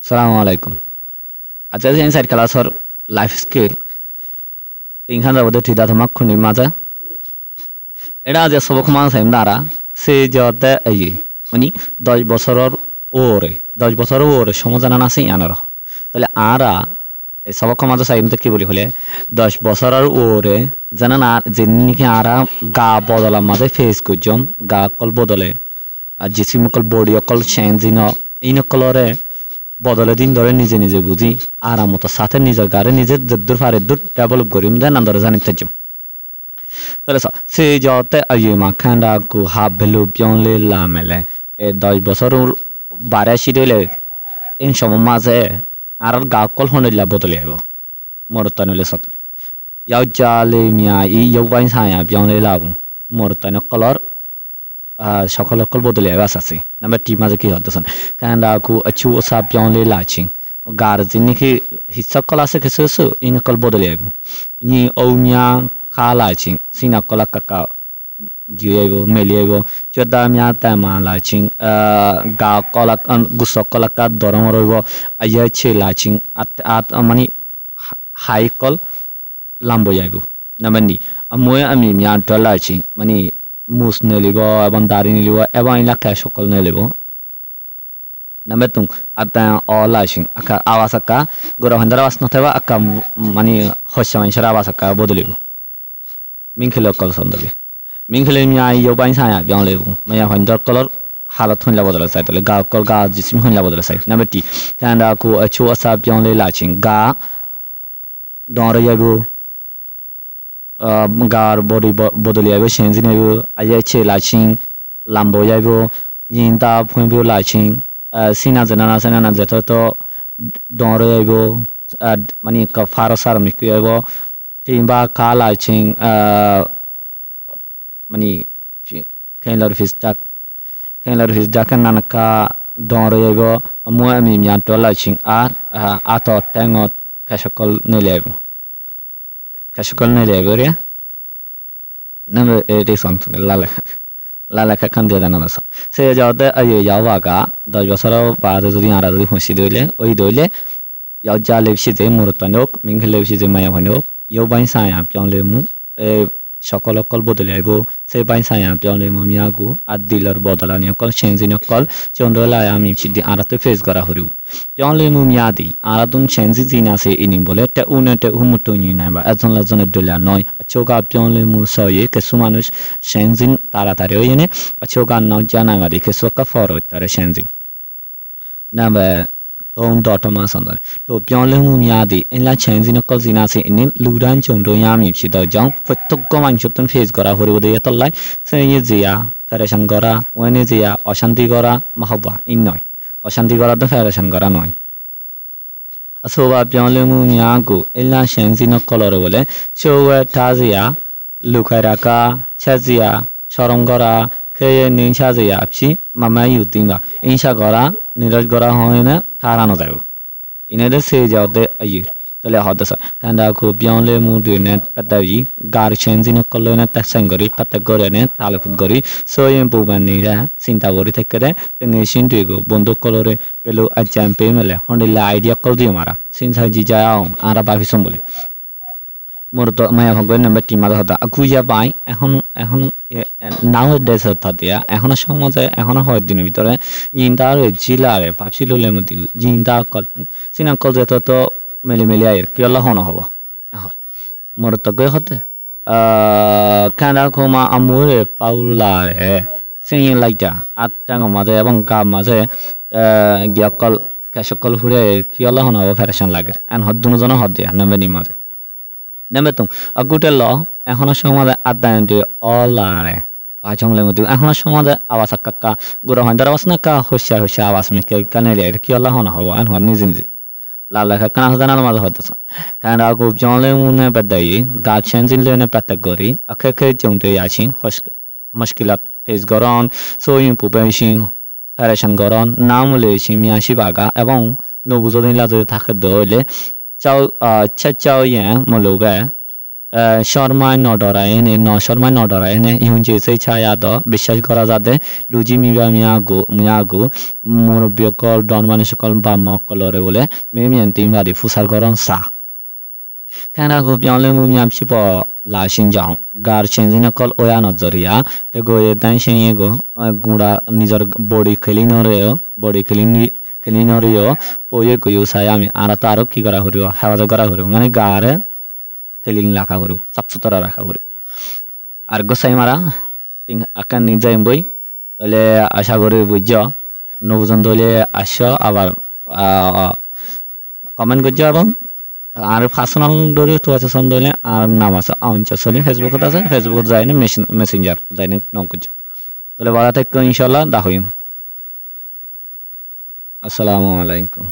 Assalamu alaikum. Acha je inside class or life skill তিনখান যাবতে ঠিদা তোমাক খুনি মাঝে এটা যে সবক মানুষ দ্বারা সে যাতে এই মানে 10 বছরের ওরে 10 বছরের ওরে সমাধান আছে আনার তাহলে আরা এই সবক মাঝে সাইমতে কি বলি হলে 10 বছরের ওরে জানা না যেনিকে আরা গা বদলা মাঝে ফেস করজম গা কল বদলে আর জিসিম কল বডি কল চেঞ্জিন ইন কলরে বদলে দিন ধরে নিজে নিজে বুঝি আরামতো সাথে নিজের গাড়ি নিজের দূর ফারে দূর ডেভেলপ করিম দেন আন্দরে জানি থাকজম তাহলে সে যাতে আইয়ে মাখান্ডা কু হাফ ভ্যালু পিয়নলে লামেলে এ 10 বছর বারে সিডেলে ইন সময় মাঝে আর গা কল হনিলা বদলে আইব মরতানলে সতরে ইয়াও জালে মিয়া ই ইয়াও বাইন সায়া পিয়নলে লাবু মরতান কলর সকল অকল বদলে আছে নাম্বার টি মাঝে কি হতেছেন কারণ আকু আছু ওসা পিয়নলে লাচিং গার জিনিকি হিসাব কল আছে কিছু ইন কল বদলে আইব নি ওমিয়া খা লাচিং সিনা কল কাকা গিয়েব মেলিয়েব চদা মিয়া তামা লাচিং গা কল গুস কল কা দরম রইব আইয়া ছে লাচিং আত মানে হাই কল লাম্বো যাইব নাম্বার নি মই আমি মিয়া ডলাচিং মানে মুস নেলিব এবং দাড়ি নেলিব এবং ইলাকা সকল নেলিব নাম্বার তুম আতা অলাচিং আকা আওয়াজ আকা গোরা হন্দার আওয়াজ নথাবা আকা মানে হস্যা মানুষের আওয়াজ আকা বদলিব মিংখেলে কল সন্দলে মিংখেলে মিয়া ইয়ো বাইন সায়া বিয়াং লেবু মায়া হন্দার কলর হালত হইলা বদলা চাই তলে গা কল গা জিসিম হইলা বদলা চাই নাম্বার টি কান্ডা কো আছু আসা বিয়াং লে লাচিং গা ডরে যাইব গার বডি বদলি আইব চেঞ্জিং আইব আইয়া ছে লাচিং লাম্বো যাইব ইনতা ফুইব লাচিং সিনা জানা যেত তো ডরে আইব মানে ফারো সার মিকু আইব তিনবা কা লাচিং মানে কেনলার ফিস ডাক নানকা ডরে আইব মই আমি মিয়ান তো লাচিং আর আত টেঙ্গত কাশকল নেলে আইব কাশকল নেলে আইব রে নাম্বার এটি সন্ত লালেখা খান দিয়ে জানা আছে সে যাওয়াতে যাওয়া গা 10 বছর বাদে যদি আরা যদি হুঁসি দইলে ওই দইলে ইয়াও যা লেবসি যে মুরতানোক মিংখে লেবসি যে মায়া হনোক ইয়াও বাইন সায়া পিয়নলে মু এ সকল অকল বদলে আইব সে বাইন সায়া পিয়নলে মু মিয়াগু আর দিলর বদলানি অকল চেঞ্জিন অকল চন্দ্রলা আমি সিদ্ধি আরাতে ফেস করা হরিউ পিয়নলে মু মিয়াদি আরাতুন চেঞ্জি জিনা সে ইনি বলে তে উনেতে হুমুটো নি নাইবা একজন লাজনে দলা নয় চোগা পিয়নলে মু সয়ে কিছু মানুষ চেঞ্জিন তাড়াতাড়ি হইনে চোগা ন জানা মাদি কিছু কা ফরো তারে চেঞ্জিন number Tom Dotama Sandan. To Pionlemu Miadi, and La Chanzino Cosinasi in Ludan Chondo Yami, she do jump for Tokoman Chutan face Gora, who would the light, saying Zia, Ferashan Gora, Wenezia, Oshanti Gora, Mahaba, in Noi, Oshanti Gora, the Ferashan Gora Noi. Asova Pionlemu Miago, Ella Chanzino Colorole, Showa Tazia, Lukaraka, Chazia, Shorongora, Kaya Ninchazia, Mama Yutimba, Inshagora. Neeraj করা হয় না থারানো যাইব ইনেদের সে যাওতে আইর তাহলে হদসা কান্দা কো পিয়নলে মু দুনে পাতাবি গার চেঞ্জিন কললে না তাকসাং গরি পাতা গরে নে তালকুত গরি সোয়েম পুবান নিরা চিন্তা গরি থেকে দে তেনে সিনটুইগো বন্ধু কলরে পেলো আজাম পে মেলে হন্ডিলা আইডিয়া কল দিও মারা সিনসা জি যাও আরা বাফিসম বলে মোর তো মায়া ভগবান নাম্বার টিমা হতা আকুইয়া পাই এখন নাও ডেস হতা দিয়া এখন সমাজে এখন হয় দিনের ভিতরে ইনদার জিলারে পাপসিললে মতি ইনদা কল সিনা কল যেত তো মেলে আইর কি আল্লাহ হন হবো মোর তো গয় হতে কান্দা কোমা আমুরে পাউলারে সিন লাইটা আটাঙ্গ মাঝে এবং গা মাঝে গিয়াকল কাশকল ফুরে কি আল্লাহ হন হবো ফেরেশন লাগে এন হদ দুজন হদ দিয়া নামে নি মাঝে নামে তুমি আগুটে ল এখন সমাজে আদায়ন্তে অলারে পাচংলে মতি এখন সমাজে আওয়াজ কাকা গুরা হন্দার আওয়াজ না কা হস্যা আওয়াজ মিকে কানেলে কি আল্লাহ হন হবো এন হদ নিজে নিজে লাল কানা হদানার মাঝে হতেছ কারণ আগু জলে মুনে বাদাই গা চেঞ্জিন লেনে পাতা করি আখে জমতে আছি মুশকিলাত ফেস গরন সোইম পুপেশিং ফেরেশন গরন নাম লেছি মিয়াশি বাগা এবং নবুজদিন লাজে থাকে দলে চাও চাও ইয়ে মলবে শর্মায় নডরা এনে শর্মায় নডরা এনে ইহুন যে সেই ছায়া দ বিশ্বাস করা যাতে লুজি মিবা মিয়াগু মুরব্বী কল ডন মানুষ কল বা মকলরে বলে মেমিয়ান তিন বাড়ি ফুসার গরম সা খানা গো পিয়ালে মুমিয়াম chip la shinjang gar chenzina kol oya nazaria te go ye dan shin go guda nizar body cleaner yo poye ko yo sayami ara taro ki kara horiyo hawaza kara horiyo মানে গারে clean রাখা হরিও সাফসুতরা রাখা হরিও আর গোসাই মারা তিন আকান নিজাই বই তাহলে আশা করি বুঝছ নবজন দলে আসো আবার কমেন্ট করছো এবং আর পার্সোনাল দরে তো আছে সন্দলে আর নাম আছে আউনচা ফেসবুকত আছে ফেসবুকত যাইনে মেসেঞ্জার যাইনে নক করছো তাহলে বাড়া থেকে ইনশাআল্লাহ দা হইম আসসালামু আলাইকুম